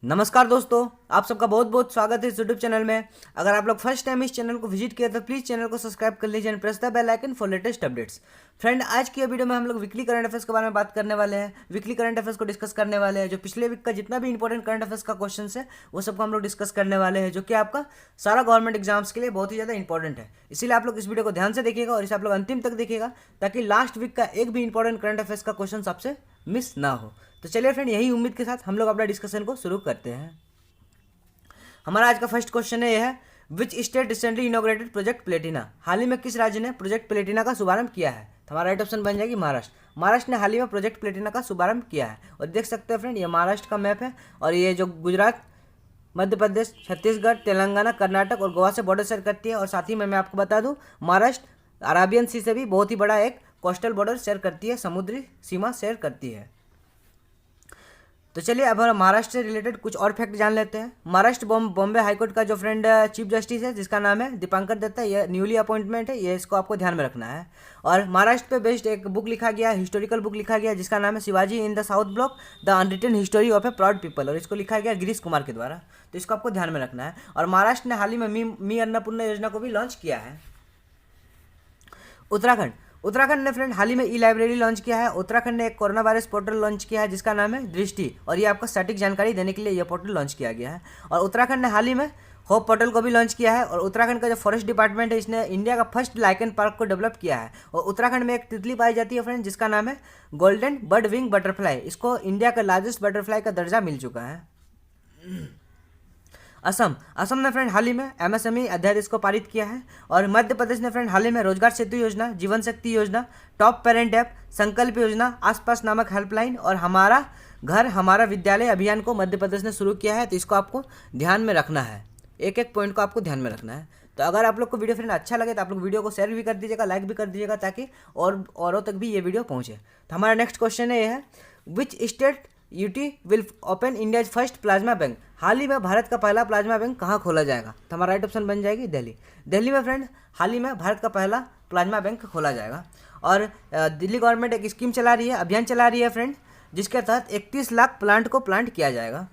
नमस्कार दोस्तों, आप सबका बहुत बहुत स्वागत है इस यूट्यूब चैनल में। अगर आप लोग फर्स्ट टाइम इस चैनल को विजिट किया तो प्लीज़ चैनल को सब्सक्राइब कर लीजिए and press the bell icon for latest updates. Friend, आज की वीडियो में हम लोग वीकली करंट अफेयर्स के बारे में बात करने वाले हैं। वीकली करंट अफेयर्स को डिस्कस करने वाले हैं। जो पिछले वीक का जितना भी इंपॉर्टेंट करंट अफेयर्स का क्वेश्चन है वो सबको हम लोग डिस्कस करने वाले हैं, जो कि आपका सारा गवर्नमेंट एग्जाम्स के लिए बहुत ही ज़्यादा इंपॉर्टेंट है। इसीलिए आप लोग इस वीडियो को ध्यान से देखिएगा और इसे आप लोग अंतिम तक देखिएगा, ताकि लास्ट वीक का एक भी इंपॉर्टेंट करंट अफेयर्स का क्वेश्चन आपसे मिस ना हो। तो चलिए फ्रेंड, यही उम्मीद के साथ हम लोग अपना डिस्कशन को शुरू करते हैं। हमारा आज का फर्स्ट क्वेश्चन है, यह है which state recently inaugurated project Platina. हाल ही में किस राज्य ने प्रोजेक्ट प्लेटिना का शुभारंभ किया है? तो हमारा राइट ऑप्शन बन जाएगी महाराष्ट्र। महाराष्ट्र ने हाल ही में प्रोजेक्ट प्लेटिना का शुभारंभ किया है। और देख सकते हैं फ्रेंड, ये महाराष्ट्र का मैप है और ये जो गुजरात, मध्य प्रदेश, छत्तीसगढ़, तेलंगाना, कर्नाटक और गोवा से बॉर्डर शेयर करती है। और साथ ही में मैं आपको बता दूं, महाराष्ट्र अराबियन सी से भी बहुत ही बड़ा एक कोस्टल बॉर्डर शेयर करती है, समुद्री सीमा शेयर करती है। तो चलिए अब हम महाराष्ट्र से रिलेटेड कुछ और फैक्ट जान लेते हैं। महाराष्ट्र बॉम्बे हाईकोर्ट का जो फ्रेंड चीफ जस्टिस है, जिसका नाम है दीपांकर दत्ता, ये न्यूली अपॉइंटमेंट है, ये इसको आपको ध्यान में रखना है। और महाराष्ट्र पे बेस्ड एक बुक लिखा गया, हिस्टोरिकल बुक लिखा गया, जिसका नाम है Shivaji in the south block the unwritten history of A proud people, और इसको लिखा गया गिरीश कुमार के द्वारा। तो इसको आपको ध्यान में रखना है। और महाराष्ट्र ने हाल ही में मी अन्नपूर्णा योजना को भी लॉन्च किया है। उत्तराखंड ने फ्रेंड हाल ही में ई लाइब्रेरी लॉन्च किया है। उत्तराखंड ने एक कोरोना वायरस पोर्टल लॉन्च किया है, जिसका नाम है दृष्टि, और ये आपको सटीक जानकारी देने के लिए यह पोर्टल लॉन्च किया गया है। और उत्तराखंड ने हाल ही में होप पोर्टल को भी लॉन्च किया है। और उत्तराखंड का जो फॉरेस्ट डिपार्टमेंट है, इसने इंडिया का फर्स्ट लाइकन पार्क को डेवलप किया है। और उत्तराखंड में एक तितली पाई जाती है फ्रेंड, जिसका नाम है गोल्डन बर्ड विंग बटरफ्लाई। इसको इंडिया का लार्जेस्ट बटरफ्लाई का दर्जा मिल चुका है। असम ने फ्रेंड हाल ही में एमएसएमई अध्यादेश को पारित किया है। और मध्य प्रदेश ने फ्रेंड हाल ही में रोजगार सेतु योजना, जीवन शक्ति योजना, टॉप पेरेंट ऐप, संकल्प योजना, आसपास नामक हेल्पलाइन और हमारा घर हमारा विद्यालय अभियान को मध्य प्रदेश ने शुरू किया है। तो इसको आपको ध्यान में रखना है, एक एक पॉइंट को आपको ध्यान में रखना है। तो अगर आप लोग को वीडियो फ्रेंड अच्छा लगे तो आप लोग वीडियो को शेयर भी कर दीजिएगा, लाइक भी कर दीजिएगा, ताकि औरों तक भी ये वीडियो पहुँचे। तो हमारा नेक्स्ट क्वेश्चन है, ये है which state UT will open India's first plasma bank. हाल ही में भारत का पहला प्लाज्मा बैंक कहाँ खोला जाएगा? तो हमारा राइट ऑप्शन बन जाएगी दिल्ली में फ्रेंड हाल ही में भारत का पहला प्लाज्मा बैंक खोला जाएगा। और दिल्ली गवर्नमेंट एक स्कीम चला रही है, अभियान चला रही है फ्रेंड, जिसके तहत 31 लाख प्लांट को प्लांट किया जाएगा।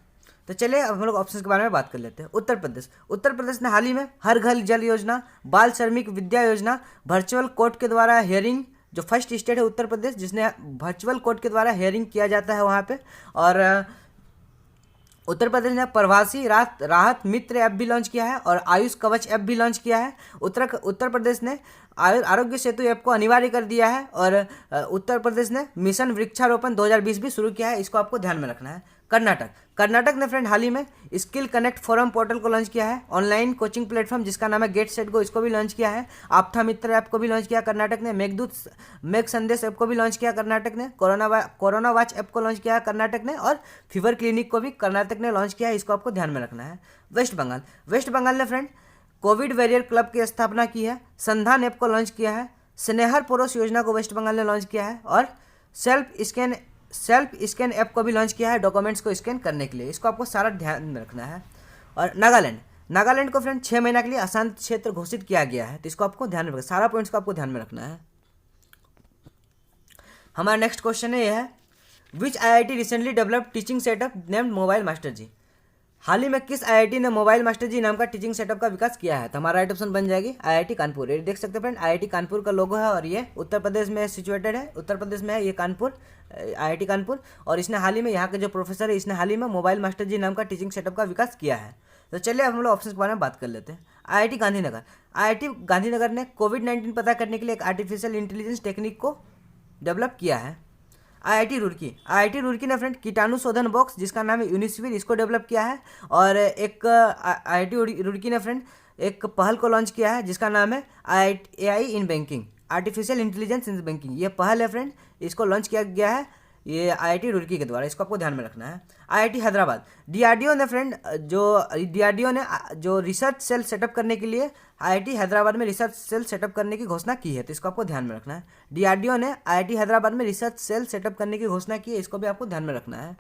तो चलिए अब हम लोग ऑप्शन के बारे में बात कर लेते हैं। उत्तर प्रदेश ने हाल ही में हर घर जल योजना, बाल श्रमिक विद्या योजना, वर्चुअल कोर्ट के द्वारा हियरिंग, जो फर्स्ट स्टेट है उत्तर प्रदेश जिसने वर्चुअल कोर्ट के द्वारा हियरिंग किया जाता है वहाँ पे। और उत्तर प्रदेश ने प्रवासी राहत मित्र ऐप भी लॉन्च किया है और आयुष कवच ऐप भी लॉन्च किया है। उत्तर प्रदेश ने आरोग्य सेतु ऐप को अनिवार्य कर दिया है। और उत्तर प्रदेश ने मिशन वृक्षारोपण 2020 भी शुरू किया है, इसको आपको ध्यान में रखना है। कर्नाटक ने फ्रेंड हाल ही में स्किल कनेक्ट फोरम पोर्टल को लॉन्च किया है, ऑनलाइन कोचिंग प्लेटफॉर्म जिसका नाम है गेट सेट गो, इसको भी लॉन्च किया है। आपथा मित्र ऐप को भी लॉन्च किया कर्नाटक ने। मेघ संदेश ऐप को भी लॉन्च किया कर्नाटक ने। कोरोना वॉच ऐप को लॉन्च किया कर्नाटक ने। और फीवर क्लिनिक को भी कर्नाटक ने लॉन्च किया है, इसको आपको ध्यान में रखना है। वेस्ट बंगाल ने फ्रेंड कोविड वॉरियर क्लब की स्थापना की है, संधान ऐप को लॉन्च किया है, स्नेहर पोरोस योजना को वेस्ट बंगाल ने लॉन्च किया है, और सेल्फ स्कैन ऐप को भी लॉन्च किया है डॉक्यूमेंट्स को स्कैन करने के लिए। इसको आपको सारा ध्यान में रखना है। और नागालैंड को फ्रेंड 6 महीना के लिए अशांत क्षेत्र घोषित किया गया है, तो इसको आपको ध्यान में रखना, सारा पॉइंट्स को आपको ध्यान में रखना है। हमारा नेक्स्ट क्वेश्चन है, यह है which IIT recently develop teaching setup named mobile master ji. हाल ही में किस आईआईटी ने मोबाइल मास्टर जी नाम का टीचिंग सेटअप का विकास किया है? तो हमारा राइट ऑप्शन बन जाएगी आईआईटी कानपुर। ये देख सकते हैं फ्रेंड, आईआईटी कानपुर का लोगो है और ये उत्तर प्रदेश में सिचुएटेड है, उत्तर प्रदेश में है ये कानपुर, आईआईटी कानपुर। और इसने हाल ही में, यहाँ के जो प्रोफेसर है, इसने हाल ही में मोबाइल मास्टर जी नाम का टीचिंग सेटअप का विकास किया है। तो चलिए अब हम लोग ऑप्शन के बारे में बात कर लेते हैं। आईआईटी गांधीनगर ने कोविड-19 पता करने के लिए एक आर्टिफिशियल इंटेलिजेंस टेक्निक को डेवलप किया है। आईआईटी रुड़की ने फ्रेंड कीटाणु शोधन बॉक्स जिसका नाम है यूनिस्फीर, इसको डेवलप किया है। और एक आईआईटी रुड़की ने फ्रेंड एक पहल को लॉन्च किया है, जिसका नाम है AI in banking, artificial intelligence in banking. ये पहल है फ्रेंड, इसको लॉन्च किया गया है ये आईआईटी रुड़की के द्वारा, इसको आपको ध्यान में रखना है। आईआईटी हैदराबाद, डीआरडीओ ने जो रिसर्च सेल सेटअप करने के लिए आईआईटी हैदराबाद में रिसर्च सेल सेटअप करने की घोषणा की है, तो इसको आपको ध्यान में रखना है। डीआरडीओ ने आईआईटी हैदराबाद में रिसर्च सेल सेटअप करने की घोषणा की है, इसको भी आपको ध्यान में रखना है।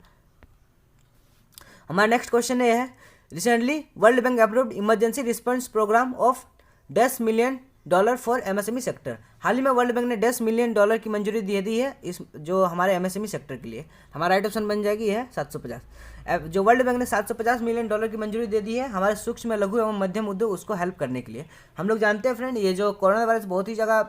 हमारा नेक्स्ट क्वेश्चन है recently world bank approved emergency response programme of $10 million dollar for MSME sector. हाल ही में वर्ल्ड बैंक ने $10 मिलियन की मंजूरी दे दी है इस जो हमारे एमएसएमई सेक्टर के लिए। हमारा राइट ऑप्शन बन जाएगी यह 750। जो वर्ल्ड बैंक ने $750 मिलियन की मंजूरी दे दी है हमारे सूक्ष्म लघु एवं मध्यम उद्योग उसको हेल्प करने के लिए। हम लोग जानते हैं फ्रेंड, ये जो कोरोना वायरस बहुत ही जगह,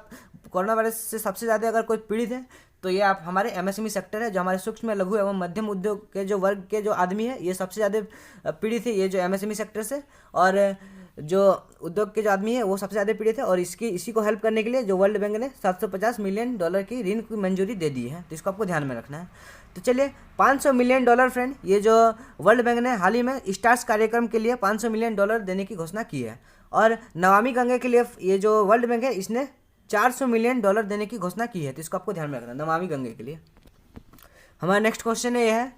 कोरोना वायरस से सबसे ज़्यादा अगर कोई पीड़ित है तो ये आप हमारे एमएसएमई सेक्टर है, जो हमारे सूक्ष्म लघु एवं मध्यम उद्योग के जो वर्ग के जो आदमी है ये सबसे ज़्यादा पीड़ित है, ये जो एमएसएमई सेक्टर से। और जो उद्योग के जो आदमी है वो सबसे ज़्यादा पीड़ित है, और इसी को हेल्प करने के लिए जो वर्ल्ड बैंक ने $750 मिलियन की ऋण की मंजूरी दे दी है, तो इसको आपको ध्यान में रखना है। तो चलिए $500 मिलियन फ्रेंड, ये जो वर्ल्ड बैंक ने हाल ही में स्टार्स कार्यक्रम के लिए $500 मिलियन देने की घोषणा की है। और नमामि गंगे के लिए ये जो वर्ल्ड बैंक है इसने $400 मिलियन देने की घोषणा की है, तो इसको आपको ध्यान में रखना नमामि गंगे के लिए। हमारा नेक्स्ट क्वेश्चन है, यह है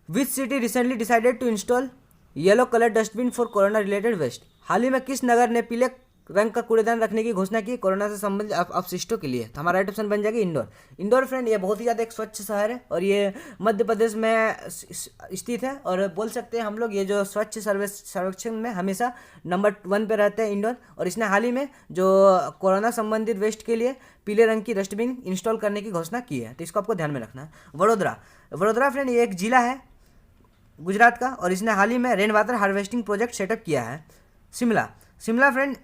which city recently decided to install yellow colour dustbin for corona related waste. हाल ही में किस नगर ने पीले रंग का कूड़ेदान रखने की घोषणा की कोरोना से संबंधित अपशिष्टों के लिए। तो हमारा राइट ऑप्शन बन जाएगा इंदौर। इंदौर फ्रेंड ये बहुत ही ज़्यादा एक स्वच्छ शहर है और ये मध्य प्रदेश में स्थित है, और बोल सकते हैं हम लोग ये जो स्वच्छ सर्वेक्षण में हमेशा नंबर 1 पे रहते हैं इंदौर। और इसने हाल ही में जो कोरोना संबंधित वेस्ट के लिए पीले रंग की डस्टबिन इंस्टॉल करने की घोषणा की है, तो इसको आपको ध्यान में रखना है। वडोदरा फ्रेंड ये एक जिला है गुजरात का, और इसने हाल ही में rain water harvesting project setup किया है। शिमला फ्रेंड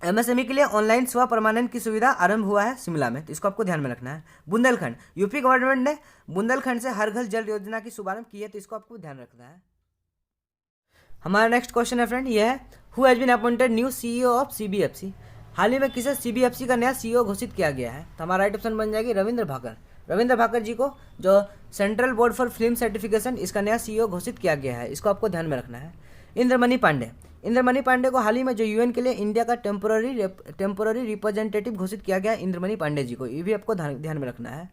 एमएसएमई के लिए ऑनलाइन स्व प्रमाणन की सुविधा आरंभ हुआ है शिमला में, तो इसको आपको ध्यान में रखना है। बुंदेलखंड यूपी गवर्नमेंट ने बुंदेलखंड से हर घर जल योजना की शुभारंभ की है, तो इसको आपको ध्यान रखना है। हमारा नेक्स्ट क्वेश्चन है फ्रेंड, यह है who has been appointed new CEO of CBFC. हाल ही में किसे सीबीएफसी का नया सीईओ घोषित किया गया है, तो हमारा राइट ऑप्शन बन जाएगी रविंद्र भाकर जी को जो central board for film certification इसका नया सीईओ घोषित किया गया है, इसको आपको ध्यान में रखना है। इंद्रमणि पांडे को हाल ही में जो यूएन के लिए इंडिया का टेम्पोररी रिप्रेजेंटेटिव घोषित किया गया है इंद्रमणि पांडे जी को, ये भी आपको ध्यान में रखना है।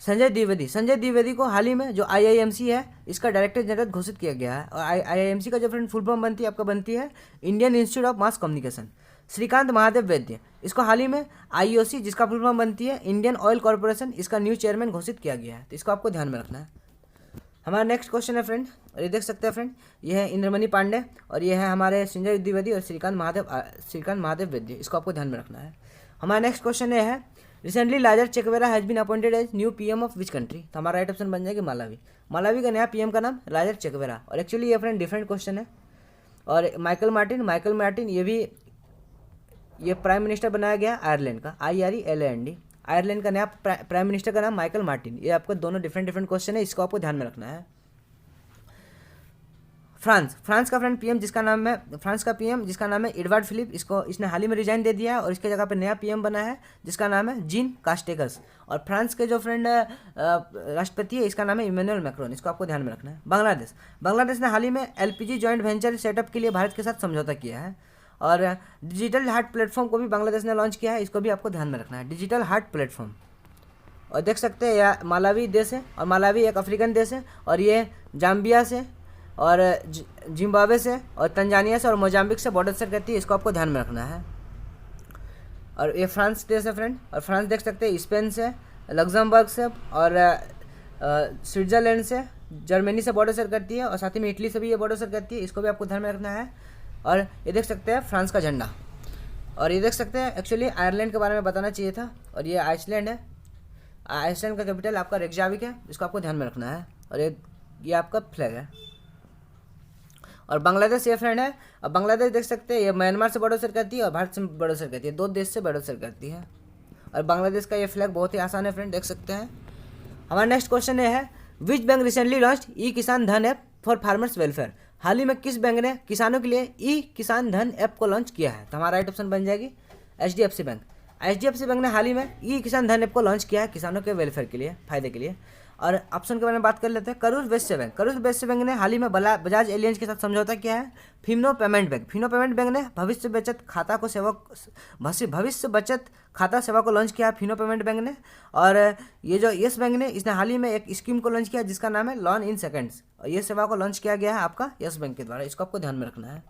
संजय द्विवेदी को हाल ही में जो आईआईएमसी है इसका डायरेक्टर जनरल घोषित किया गया है, और आईआईएमसी का जो फ्रेंड फुल फॉर्म बनती है Indian Institute of Mass Communication. Shrikant Mahadev Vaidya इसको हाल ही में आईओसी जिसका फुल फॉर्म बनती है इंडियन ऑयल कॉर्पोरेशन इसका न्यू चेयरमैन घोषित किया गया है, तो इसको आपको ध्यान में रखना है। हमारा नेक्स्ट क्वेश्चन है फ्रेंड, और ये देख सकते हैं फ्रेंड, ये है इंद्रमणि पांडे और ये है हमारे संजय द्विवेदी और श्रीकांत महादेव वैद्य, इसको आपको ध्यान में रखना है। हमारा नेक्स्ट क्वेश्चन ये है recently Lazarus Chakwera has been appointed as new PM of which country. तो हमारा राइट ऑप्शन बन जाएगी मालावी का नया पीएम का नाम लाजर चेकवेरा, और एक्चुअली ये फ्रेंड डिफरेंट क्वेश्चन है। और माइकल मार्टिन ये प्राइम मिनिस्टर बनाया गया आयरलैंड का, IRELAND आयरलैंड का नया प्राइम मिनिस्टर का नाम माइकल मार्टिन। ये आपको दोनों डिफरेंट क्वेश्चन है, इसको आपको ध्यान में रखना है। फ्रांस का फ्रेंड पीएम जिसका नाम है एडवर्ड फिलिप, इसने हाल ही में रिजाइन दे दिया है और इसके जगह पे नया पीएम बना है जिसका नाम है जीन कास्टेक्स। और फ्रांस के जो फ्रेंड राष्ट्रपति है इसका नाम है इमैनुअल मैक्रोन, इसको आपको ध्यान में रखना है। बांग्लादेश ने हाल ही में LPG जॉइंट वेंचर सेटअप के लिए भारत के साथ समझौता किया है, और डिजिटल हार्ट प्लेटफॉर्म को भी बांग्लादेश ने लॉन्च किया है, इसको भी आपको ध्यान में रखना है, डिजिटल हार्ट प्लेटफॉर्म। और देख सकते हैं यह मालावी देश है, और मालावी एक अफ्रीकन देश है, और ये जाम्बिया से और जिम्बाब्वे से और तंजानिया से और मोजाम्बिक से बॉर्डर शेयर करती है, इसको आपको ध्यान में रखना है। और ये फ्रांस देश है फ्रेंड, और फ्रांस देख सकते हैं स्पेन से, लग्जमबर्ग से और स्विट्जरलैंड से, जर्मनी से बॉर्डर शेयर करती है, और साथ ही में इटली से भी ये बॉर्डर शेयर करती है, इसको भी आपको ध्यान में रखना है। और ये देख सकते हैं फ्रांस का झंडा, और ये देख सकते हैं एक्चुअली आयरलैंड के बारे में बताना चाहिए था, और ये आइसलैंड है, आइसलैंड का कैपिटल आपका रेकजाविक है, इसको आपको ध्यान में रखना है। और ये आपका फ्लैग है। और बांग्लादेश ये फ्रेंड है, और बांग्लादेश देख सकते हैं ये म्यांमार से बॉर्डर शेयर करती है और भारत से बॉर्डर शेयर करती है, 2 देश से बॉर्डर शेयर करती है। और बांग्लादेश का ये फ्लैग बहुत ही आसान है फ्रेंड, देख सकते हैं। हमारा नेक्स्ट क्वेश्चन ये है विच बैंक रिसेंटली लॉन्च ई किसान धन ऐप फॉर फार्मर्स वेलफेयर। हाल ही में किस बैंक ने किसानों के लिए ई किसान धन ऐप को लॉन्च किया है, तो हमारा राइट ऑप्शन बन जाएगी HDFC बैंक। HDFC बैंक ने हाल ही में ई किसान धन ऐप को लॉन्च किया है किसानों के वेलफेयर के लिए, फायदे के लिए। और ऑप्शन के बारे में बात कर लेते हैं। करूर वैश्य बैंक ने हाल ही में बजाज एलियंस के साथ समझौता किया है। फिनो पेमेंट बैंक ने भविष्य बचत खाता सेवा को लॉन्च किया है फिनो पेमेंट बैंक ने। और ये जो येस बैंक ने इसने हाल ही में एक स्कीम को लॉन्च किया जिसका नाम है लोन इन सेकंड्स, और ये सेवा को लॉन्च किया गया है आपका येस बैंक के द्वारा, इसको आपको ध्यान में रखना है।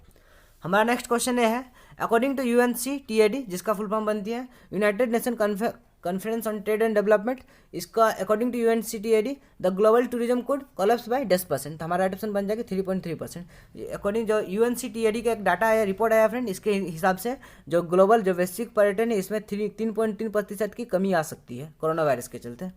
हमारा नेक्स्ट क्वेश्चन ये है अकॉर्डिंग टू UNCTAD जिसका फुल फॉर्म बनती है united nation conference on trade and development, इसका according to UNCTAD the global tourism could collapse by 10%, हमारा राइट ऑप्शन बन जाएगा 3.3%। अकॉर्डिंग जो यूएनसीटीएडी का एक डाटा आया, रिपोर्ट आया फ्रेंड, इसके हिसाब से जो ग्लोबल जो वैश्विक पर्यटन है इसमें 3.3% की कमी आ सकती है कोरोना वायरस के चलते।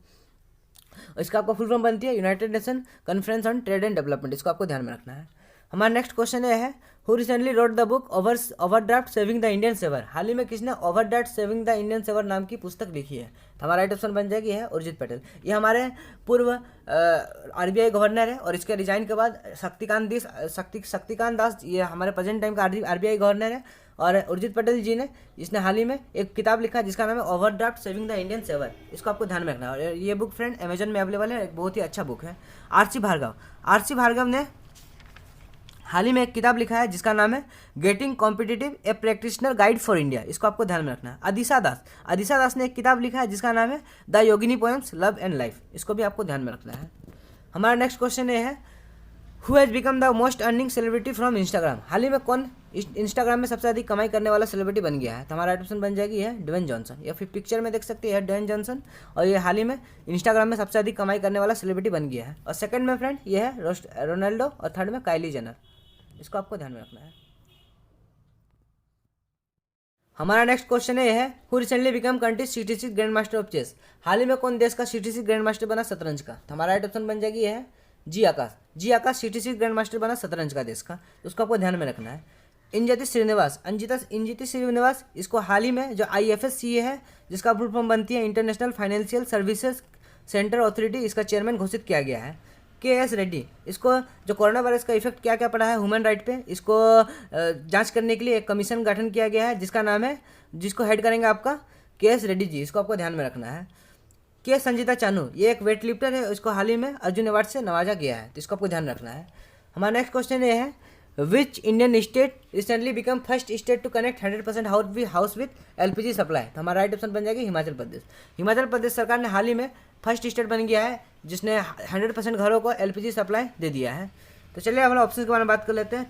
इसका आपको फुल फॉर्म बनती है united nation conference on trade and development, इसको आपको ध्यान में रखना है। हमारा नेक्स्ट क्वेश्चन ये है, who recently wrote the book overdraft saving the Indian saver, हाल ही में किसने overdraft saving the Indian saver नाम की पुस्तक लिखी है? तो हमारा राइट ऑप्शन बन जाएगी है उर्जित पटेल। ये हमारे पूर्व आरबीआई गवर्नर है और इसके रिजाइन के बाद शक्तिकांत दास ये हमारे प्रेजेंट टाइम का आरबीआई गवर्नर है। और उर्जित पटेल जी ने इसने हाल ही में एक किताब लिखा जिसका नाम है overdraft saving the Indian saver, इसको आपको ध्यान में रखना है। और ये बुक फ्रेंड अमेजन में अवेलेबल है, एक बहुत ही अच्छा बुक है। आरसी भार्गव ने हाल ही में एक किताब लिखा है जिसका नाम है getting competitive A practitioner guide for India, इसको आपको ध्यान में रखना है। अदिशा दास ने एक किताब लिखा है जिसका नाम है the Yogini poems love and life, इसको भी आपको ध्यान में रखना है। हमारा नेक्स्ट क्वेश्चन ये है, who has become the most earning celebrity from Instagram, हाल ही में कौन इंस्टाग्राम में सबसे अधिक कमाई करने वाला सेलिब्रिटी बन गया है? तो हमारा राइट ऑप्शन बन जाएगी है ड्वेन जॉनसन, या फिर पिक्चर में देख सकते हैं ड्वेन जॉनसन, और ये हाल ही में इंस्टाग्राम में सबसे अधिक कमाई करने वाला सेलिब्रिटी बन गया है। और सेकंड में फ्रेंड ये है रोनाल्डो, और थर्ड में काइली जेनर, इसको आपको ध्यान में रखना है। हमारा नेक्स्ट क्वेश्चन ये है, who recently become country CTC grand master of chess, हाल ही में कौन देश का सीटीसी ग्रैंड मास्टर बना शतरंज का? तो हमारा राइट ऑप्शन बन जाएगी है जी आकाश सीटीसी ग्रैंड मास्टर बना शतरंज का देश का, उसको आपको ध्यान में रखना है। इंजिति श्रीनिवास इसको हाल ही में जो IFSCA है जिसका फुल फॉर्म बनती है international financial services centre authority, इसका चेयरमैन घोषित किया गया है। KS रेड्डी, इसको जो कोरोना वायरस का इफेक्ट क्या क्या पड़ा है ह्यूमन राइट पे, इसको जांच करने के लिए एक कमीशन गठन किया गया है जिसका नाम है, जिसको हेड करेंगे आपका KS रेड्डी जी, इसको आपको ध्यान में रखना है। के संजीता चानू, ये एक वेट लिफ्टर है, इसको हाल ही में अर्जुन अवार्ड से नवाजा गया है, तो इसको आपको ध्यान रखना है। हमारा नेक्स्ट क्वेश्चन ये है, which Indian state recently become first state to connect 100% house with LPG supply? तो हमारा राइट ऑप्शन बन जाएगी हिमाचल प्रदेश सरकार ने हाल ही में फर्स्ट स्टेट बन गया है जिसने 100% घरों को LPG सप्लाई दे दिया है। तो चलिए हम लोग ऑप्शन के बारे में बात कर लेते हैं।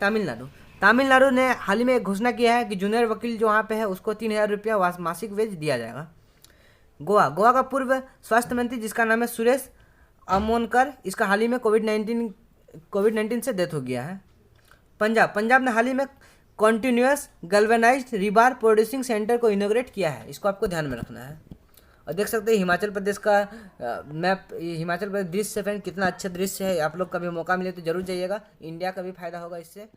तमिलनाडु ने हाल ही में एक घोषणा किया है कि जूनियर वकील जो वहाँ पे है उसको 3000 रुपया मासिक वेज दिया जाएगा। गोवा का पूर्व स्वास्थ्य मंत्री जिसका नाम है सुरेश अमोनकर, इसका हाल ही में कोविड-19 से डेथ हो गया है। पंजाब ने हाल ही में continuous galvanized rebar producing centre को इनॉग्रेट किया है, इसको आपको ध्यान में रखना है। और देख सकते हैं हिमाचल प्रदेश का मैप, हिमाचल प्रदेश दृश्य फ्रेंड कितना अच्छा दृश्य है, आप लोग कभी मौका मिले तो जरूर जाइएगा, इंडिया का भी फायदा होगा इससे।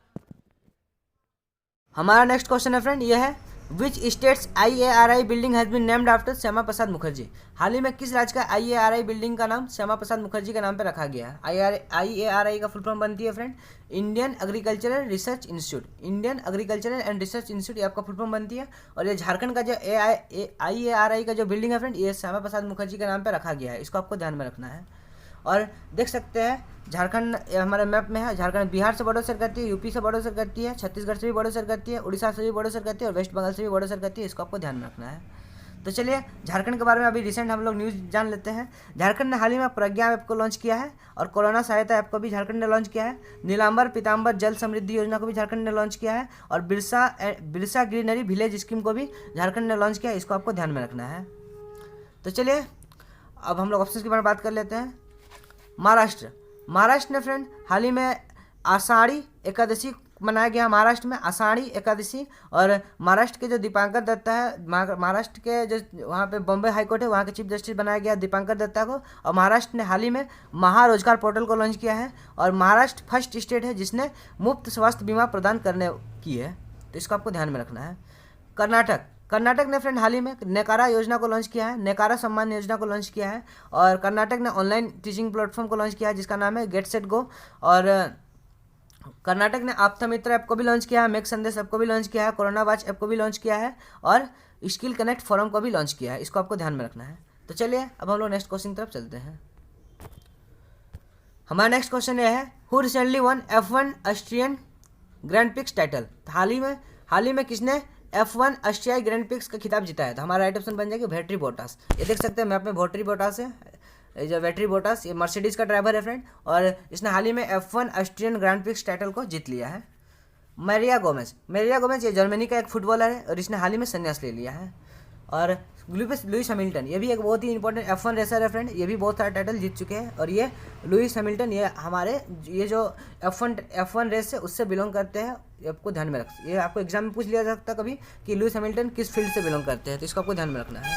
हमारा नेक्स्ट क्वेश्चन है फ्रेंड ये है, which states IARI building has been named after Shyama Prasad Mukherjee, हाल ही में किस राज्य का IARI बिल्डिंग का नाम श्यामा प्रसाद मुखर्जी के नाम पर रखा गया है? IARI का फुल फॉर्म बनती है friend Indian agricultural research institute, ये आपका फुल फॉर्म बनती है। और ये झारखंड का जो IARI का जो बिल्डिंग है फ्रेंड ये श्यामा प्रसाद मुखर्जी के नाम पर रखा गया है, इसको आपको ध्यान में रखना है। और देख सकते हैं झारखंड हमारे मैप में है, झारखंड बिहार से बॉर्डर शेयर करती है, यूपी से बॉर्डर शेयर करती है, छत्तीसगढ़ से भी बॉर्डर शेयर करती है, उड़ीसा से भी बॉर्डर शेयर करती है, और वेस्ट बंगाल से भी बॉर्डर शेयर करती है, इसको आपको ध्यान में रखना है। तो चलिए झारखंड के बारे में अभी रिसेंट हम लोग न्यूज़ जान लेते हैं। झारखंड ने हाल ही में प्रज्ञा ऐप को लॉन्च किया है, और कोरोना सहायता ऐप को भी झारखंड ने लॉन्च किया है। नीलांबर पीताम्बर जल समृद्धि योजना को भी झारखंड ने लॉन्च किया है, और बिरसा ग्रीनरी विलेज स्कीम को भी झारखंड ने लॉन्च किया है, इसको आपको ध्यान में रखना है। तो चलिए अब हम लोग ऑप्शन के बारे में बात कर लेते हैं। महाराष्ट्र ने फ्रेंड हाल ही में आषाढ़ी एकादशी मनाया गया महाराष्ट्र में, आषाढ़ी एकादशी। और महाराष्ट्र के जो दीपांकर दत्ता है, महाराष्ट्र के जो वहाँ पे बॉम्बे हाई कोर्ट है वहाँ के चीफ जस्टिस बनाया गया दीपांकर दत्ता को। और महाराष्ट्र ने हाल ही में महारोजगार पोर्टल को लॉन्च किया है, और महाराष्ट्र फर्स्ट स्टेट है जिसने मुफ्त स्वास्थ्य बीमा प्रदान करने की है, तो इसको आपको ध्यान में रखना है। कर्नाटक ने फ्रेंड हाल ही में नेकारा योजना को लॉन्च किया है, नेकारा सम्मान योजना को लॉन्च किया है। और कर्नाटक ने ऑनलाइन टीचिंग प्लेटफॉर्म को लॉन्च किया है जिसका नाम है गेट सेट गो। और कर्नाटक ने आप्ता मित्र ऐप को भी लॉन्च किया है, मेक संदेश ऐप को भी लॉन्च किया है, कोरोना वॉच ऐप को भी लॉन्च किया है, और स्किल कनेक्ट फोरम को भी लॉन्च किया है, इसको आपको ध्यान में रखना है। तो चलिए अब हम लोग नेक्स्ट क्वेश्चन की तरफ चलते हैं। हमारा नेक्स्ट क्वेश्चन यह है, who recently won F1 Austrian grand prix title, हाल ही में किसने F1 ऑस्ट्रियाई ग्रैंड प्रिक्स का खिताब जीता है? तो हमारा राइट ऑप्शन बन जाएगा वैटरी बोटास। ये देख सकते हैं मैप में वैटरी बोटास है, जो वैटरी बोटास ये मर्सिडीज का ड्राइवर है फ्रेंड, और इसने हाल ही में F1 Austrian grand prix title को जीत लिया है। मेरिया गोमेज ये जर्मनी का एक फुटबॉलर है, और इसने हाल ही में संन्यास ले लिया है। और लुइस हैमिल्टन, ये भी एक बहुत ही इंपॉर्टेंट F1 रेसर है फ्रेंड, ये भी बहुत सारे टाइटल जीत चुके हैं। और ये लुइस हैमिल्टन ये हमारे ये जो F1 रेस है उससे बिलोंग करते हैं। ये आपको ध्यान में ये आपको एग्जाम में पूछ लिया जा सकता है कभी कि लुइस हैमिल्टन किस फील्ड से बिलोंग करते हैं, तो इसको आपको ध्यान में रखना है।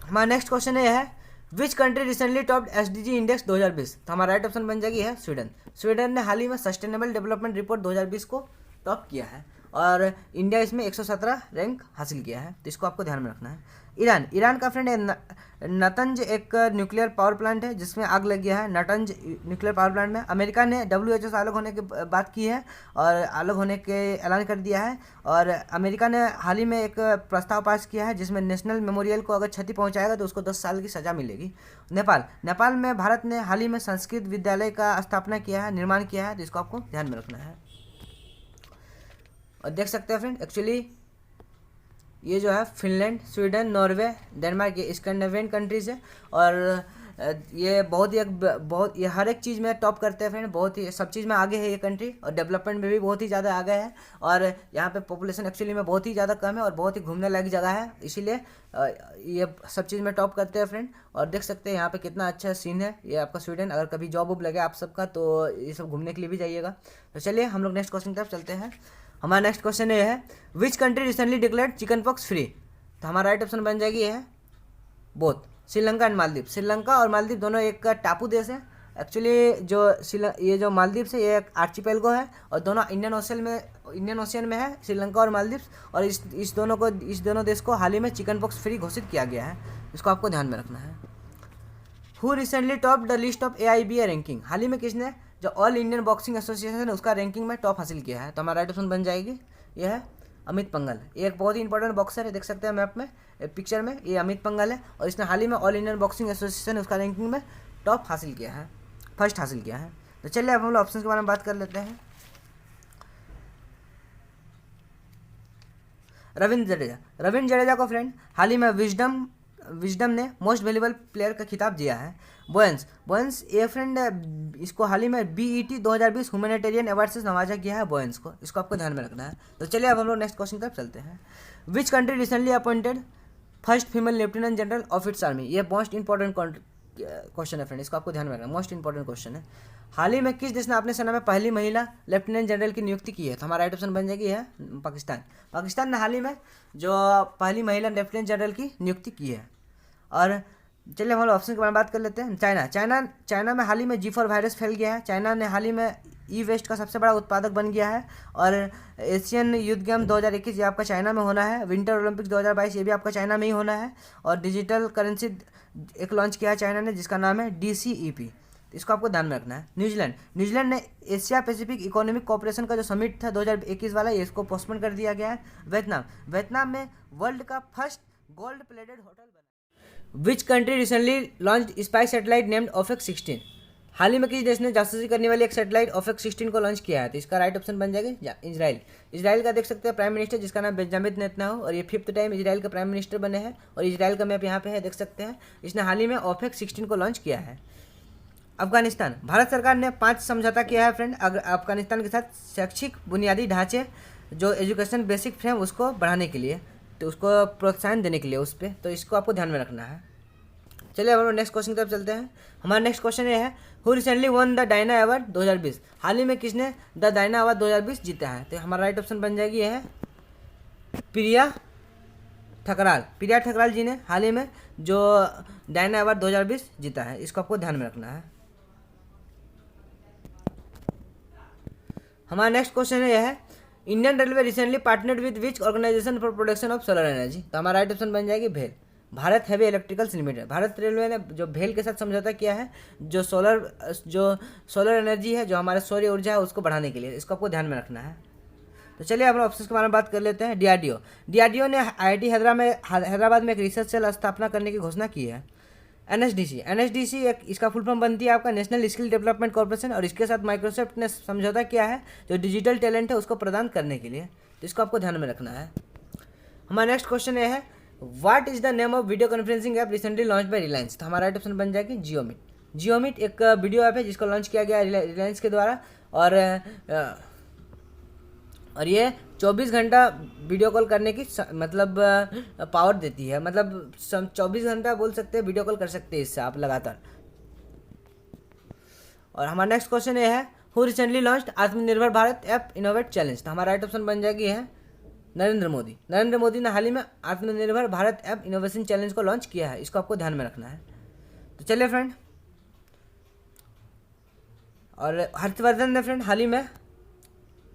हमारा नेक्स्ट क्वेश्चन ये है which country recently topped SDG index 2020, तो हमारा राइट ऑप्शन बन जाएगी है स्वीडन। स्वीडन ने हाल ही में सस्टेनेबल डेवलपमेंट रिपोर्ट 2020 को टॉप किया है और इंडिया इसमें 117 रैंक हासिल किया है, तो इसको आपको ध्यान में रखना है। ईरान का फ्रेंड नतंज एक न्यूक्लियर पावर प्लांट है जिसमें आग लग गया है, नतंज न्यूक्लियर पावर प्लांट में। अमेरिका ने WHO से अलग होने की बात की है और अलग होने के ऐलान कर दिया है। और अमेरिका ने हाल ही में एक प्रस्ताव पास किया है जिसमें नेशनल मेमोरियल को अगर क्षति पहुंचाएगा तो उसको 10 साल की सज़ा मिलेगी। नेपाल में भारत ने हाल ही में संस्कृत विद्यालय का स्थापना किया है, निर्माण किया है, तो इसको आपको ध्यान में रखना है। और देख सकते हैं फ्रेंड एक्चुअली ये जो है फिनलैंड, स्वीडन, नॉर्वे, डेनमार्क, ये स्कैंडिनेवियन कंट्रीज़ है और ये बहुत ये हर एक चीज़ में टॉप करते हैं फ्रेंड, बहुत ही सब चीज़ में आगे है ये कंट्री और डेवलपमेंट में भी बहुत ही ज़्यादा आगे है। और यहाँ पे पॉपुलेशन एक्चुअली में बहुत ही ज़्यादा कम है और बहुत ही घूमने लायक जगह है, इसीलिए ये सब चीज़ में टॉप करते हैं फ्रेंड। और देख सकते हैं यहाँ पे कितना अच्छा सीन है ये आपका स्वीडन। अगर कभी जॉब वॉब लगे आप सबका तो ये सब घूमने के लिए भी जाइएगा। तो चलिए हम लोग नेक्स्ट क्वेश्चन की तरफ चलते हैं। हमारा नेक्स्ट क्वेश्चन ये है which country recently declared chicken pox free, तो हमारा राइट ऑप्शन बन जाएगी है बोथ श्रीलंका एंड मालदीव। श्रीलंका और मालदीव दोनों एक टापू देश है एक्चुअली। ये जो मालदीव है ये एक आर्चिपेलगो है और दोनों इंडियन ओशियन में है, श्रीलंका और मालदीव। और इस दोनों देश को हाल ही में चिकन पॉक्स फ्री घोषित किया गया है, इसको आपको ध्यान में रखना है। Who recently topped the list of AIBA ranking, हाल ही में किसने जो ऑल इंडियन बॉक्सिंग एसोसिएशन है उसका रैंकिंग में टॉप हासिल किया है, तो हमारा राइट ऑप्शन बन जाएगी यह है अमित पंघल। ये एक बहुत ही इंपॉर्टेंट बॉक्सर है, देख सकते हैं मैप में पिक्चर में, ये अमित पंघल है और इसने हाल ही में ऑल इंडियन बॉक्सिंग एसोसिएशन उसका रैंकिंग में टॉप हासिल किया है, फर्स्ट हासिल किया है। तो चलिए अब हम लोग ऑप्शन के बारे में बात कर लेते हैं। रविंद्र जडेजा को फ्रेंड हाल ही में विजडम ने मोस्ट वैल्यूएबल प्लेयर का खिताब दिया है। बोयंस ये फ्रेंड इसको हाल ही में BET 2020 ह्यूमैनिटेरियन अवार्ड से नवाजा गया है बोयंस को, इसको आपको ध्यान में रखना है। तो चलिए अब हम लोग नेक्स्ट क्वेश्चन की तरफ चलते हैं। Which country recently appointed first female lieutenant general of its army, ये मोस्ट इंपॉर्टेंट क्वेश्चन है फ्रेंड, इसको आपको ध्यान में रखना, मोस्ट इंपॉर्टेंट क्वेश्चन है। हाल ही में किस देश ने अपने सेना में पहली महिला लेफ्टिनेंट जनरल की नियुक्ति की है, तो हमारा राइट ऑप्शन बन जाएगी है पाकिस्तान ने हाल ही में जो पहली महिला लेफ्टिनेंट जनरल की नियुक्ति की है। और चलिए हम ऑप्शन के बारे में बात कर लेते हैं। चाइना में हाल ही में G4 वायरस फैल गया है। चाइना ने हाल ही में ई-वेस्ट का सबसे बड़ा उत्पादक बन गया है। और एशियन यूथ गेम 2021 ये आपका चाइना में होना है। विंटर ओलंपिक्स 2022 ये भी आपका चाइना में ही होना है। और डिजिटल करेंसी एक लॉन्च किया है चाइना ने जिसका नाम है DCEP, इसको आपको ध्यान में रखना है। न्यूजीलैंड ने एशिया पैसिफिक इकोनॉमिक कोऑपरेशन का जो समिट था 2021 वाला ये इसको पोस्टपोन कर दिया गया है। वियतनाम में वर्ल्ड का फर्स्ट गोल्ड प्लेटेड होटल बना। Which country recently launch spy satellite named OFAC-16, हाल ही में किस देश ने जासूसी करने वाली एक सैटेलाइट OFAC-16 को लॉन्च किया है, तो इसका राइट ऑप्शन बन जाएगा इजराइल का। देख सकते हैं प्राइम मिनिस्टर जिसका नाम बेंजामिन नेतन्याहू और ये 5th टाइम इजराइल का प्राइम मिनिस्टर बने हैं। और इजराइल का मैप यहाँ पे है, देख सकते हैं इसने हाल ही में OFAC-16 को लॉन्च किया है। अफगानिस्तान, भारत सरकार ने 5 समझौता किया है फ्रेंड अफगानिस्तान के साथ शैक्षिक बुनियादी ढांचे जो एजुकेशन बेसिक फ्रेम उसको बढ़ाने के लिए, तो उसको प्रोत्साहन देने के लिए उस पर, तो इसको आपको ध्यान में रखना है। चलिए अब हम नेक्स्ट क्वेश्चन की तरफ चलते हैं। हमारा नेक्स्ट क्वेश्चन ये है who recently one the Diana award 2020, हाल ही में किसने द डायना अवार्ड 2020 जीता है, तो हमारा राइट ऑप्शन बन जाएगी यह है प्रिया ठकराल जी ने हाल ही में जो डायना अवार्ड 2020 जीता है, इसको आपको ध्यान में रखना है। हमारा नेक्स्ट क्वेश्चन है यह है Indian railway recently partnered with which organisation for production of solar energy, तो हमारा राइट ऑप्शन बन जाएगी भेल, Bharat heavy electricals limited. Bharat railway ने जो भेल के साथ समझौता किया है जो सोलर एनर्जी है जो हमारे सौर ऊर्जा है उसको बढ़ाने के लिए, इसको आपको ध्यान में रखना है। तो चलिए हम ऑप्शन के बारे में बात कर लेते हैं। DRDO ने IIT हैदराबाद में एक रिसर्च सेल स्थापना करने की घोषणा की है। NSDC एक इसका फुल फॉर्म बनती है आपका नेशनल स्किल डेवलपमेंट कॉर्पोरेशन और इसके साथ माइक्रोसॉफ्ट ने समझौता किया है जो डिजिटल टैलेंट है उसको प्रदान करने के लिए, तो इसको आपको ध्यान में रखना है। हमारा नेक्स्ट क्वेश्चन ये है what is the name of video conferencing app recently launch by Reliance, तो हमारा राइट ऑप्शन बन जाएगी जियोमीट एक वीडियो ऐप है जिसको लॉन्च किया गया रिलायंस के द्वारा। और ये 24 घंटा वीडियो कॉल करने की मतलब पावर देती है, मतलब 24 घंटा बोल सकते हैं वीडियो कॉल कर सकते हैं इससे आप लगातार। और हमारा नेक्स्ट क्वेश्चन ये है, हु रिसेंटली लॉन्च्ड आत्मनिर्भर भारत ऐप इनोवेट चैलेंज। तो हमारा राइट ऑप्शन बन जाएगी है नरेंद्र मोदी। नरेंद्र मोदी ने हाल ही में आत्मनिर्भर भारत ऐप इनोवेशन चैलेंज को लॉन्च किया है, इसको आपको ध्यान में रखना है। तो चलिए फ्रेंड, और हर्षवर्धन ने फ्रेंड हाल ही में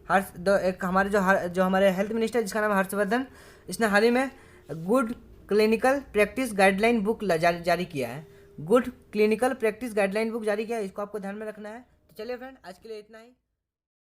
एक हमारे जो हमारे हेल्थ मिनिस्टर जिसका नाम है हर्षवर्धन, इसने हाल ही में good clinical practice guideline book जारी किया है। Good clinical practice guideline book जारी किया है, इसको आपको ध्यान में रखना है। तो चलिए फ्रेंड, आज के लिए इतना ही।